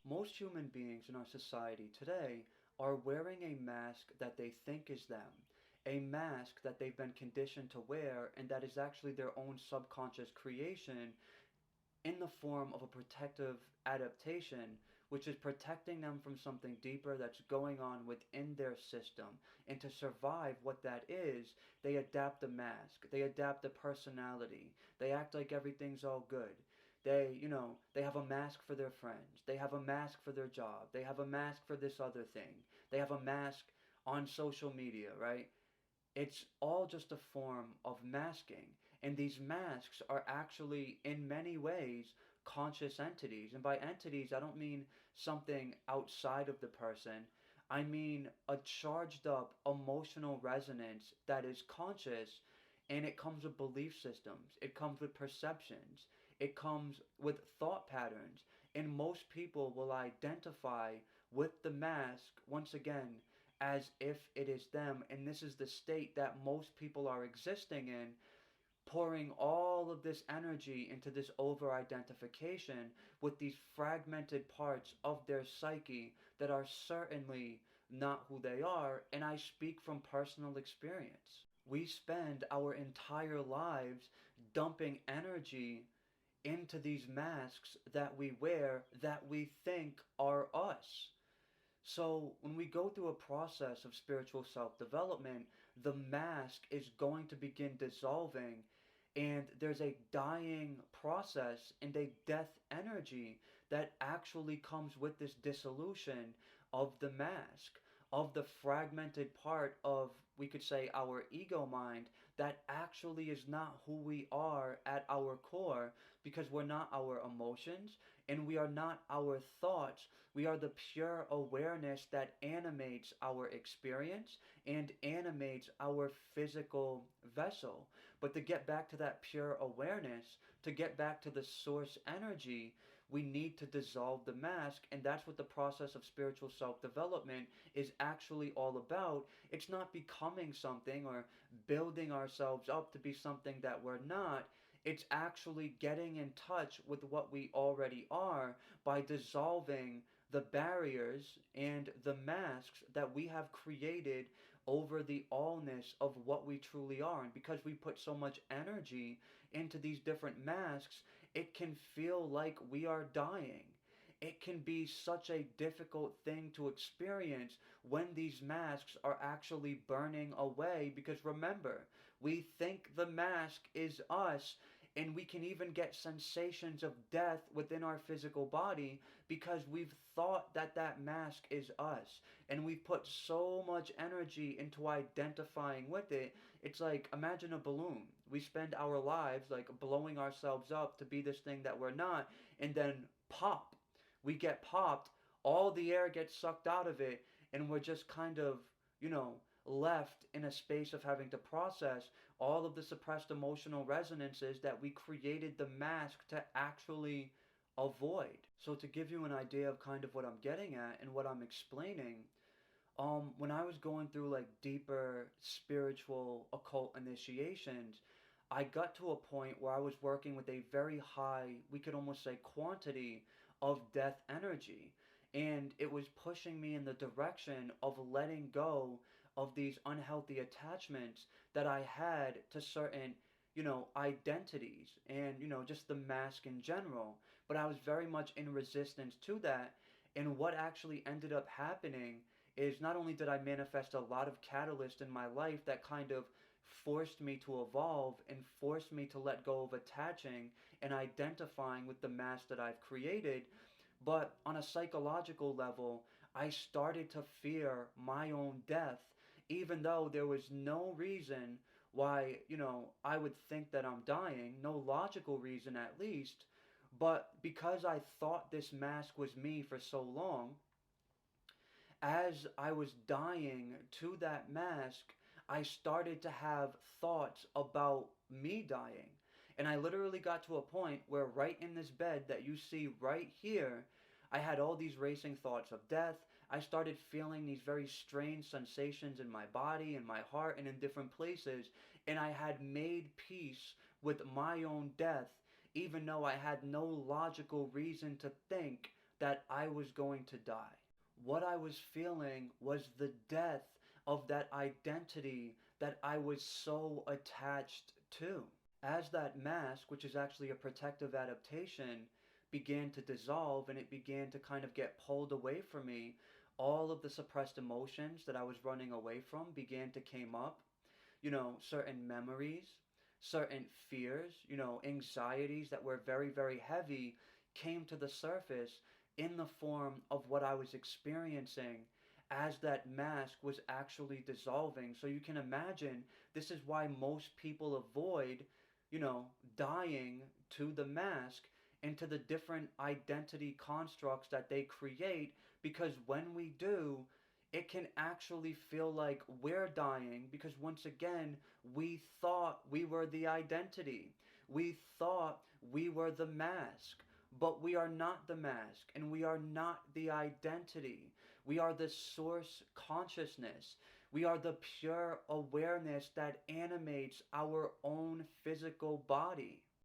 Most human beings in our society today are wearing a mask that they think is them, a mask that they've been conditioned to wear, and that is actually their own subconscious creation in the form of a protective adaptation, which is protecting them from something deeper that's going on within their system. And to survive what that is, they adapt the mask, they adapt the personality, they act like everything's all good. They have a mask for their friends, they have a mask for their job, they have a mask for this other thing, they have a mask on social media, right? It's all just a form of masking. And these masks are actually, in many ways, conscious entities. And by entities, I don't mean something outside of the person. I mean a charged up emotional resonance that is conscious, and it comes with belief systems, it comes with perceptions, it comes with thought patterns. And most people will identify with the mask, once again, as if it is them. And this is the state that most people are existing in, pouring all of this energy into this over identification with these fragmented parts of their psyche that are certainly not who they are. And I speak from personal experience. We spend our entire lives dumping energy into these masks that we wear that we think are us. So, when we go through a process of spiritual self development, the mask is going to begin dissolving, and there's a dying process and a death energy that actually comes with this dissolution of the mask, of the fragmented part of, we could say, our ego mind that actually is not who we are at our core, because we're not our emotions and we are not our thoughts. We are the pure awareness that animates our experience and animates our physical vessel. But to get back to that pure awareness, to get back to the source energy, we need to dissolve the mask. And that's what the process of spiritual self development is actually all about. It's not becoming something or building ourselves up to be something that we're not. It's actually getting in touch with what we already are by dissolving the barriers and the masks that we have created over the allness of what we truly are. And because we put so much energy into these different masks, it can feel like we are dying. It can be such a difficult thing to experience when these masks are actually burning away, because remember, we think the mask is us, and we can even get sensations of death within our physical body because we've thought that that mask is us, and we've put so much energy into identifying with it. It's like, imagine a balloon. We spend our lives like blowing ourselves up to be this thing that we're not, and then pop, we get popped, all the air gets sucked out of it, and we're just kind of, left in a space of having to process all of the suppressed emotional resonances that we created the mask to actually avoid. So, to give you an idea of kind of what I'm getting at and what I'm explaining, when I was going through like deeper spiritual occult initiations, I got to a point where I was working with a very high, we could almost say, quantity of death energy. And it was pushing me in the direction of letting go of these unhealthy attachments that I had to certain, identities and, just the mask in general. But I was very much in resistance to that. And what actually ended up happening is, not only did I manifest a lot of catalyst in my life that kind of forced me to evolve and forced me to let go of attaching and identifying with the mask that I've created, but on a psychological level, I started to fear my own death, even though there was no reason why, I would think that I'm dying, no logical reason at least. But because I thought this mask was me for so long, as I was dying to that mask, I started to have thoughts about me dying. And I literally got to a point where, right in this bed that you see right here, I had all these racing thoughts of death. I started feeling these very strange sensations in my body and my heart and in different places. And I had made peace with my own death, even though I had no logical reason to think that I was going to die. What I was feeling was the death of that identity that I was so attached to. As that mask, which is actually a protective adaptation, began to dissolve and it began to kind of get pulled away from me, all of the suppressed emotions that I was running away from began to came up. Certain memories, certain fears, anxieties that were very, very heavy came to the surface in the form of what I was experiencing as that mask was actually dissolving. So you can imagine this is why most people avoid, you know, dying to the mask and to the different identity constructs that they create, because when we do, it can actually feel like we're dying because once again, we thought we were the identity. We thought we were the mask, but we are not the mask and we are not the identity. We are the source consciousness. We are the pure awareness that animates our own physical body.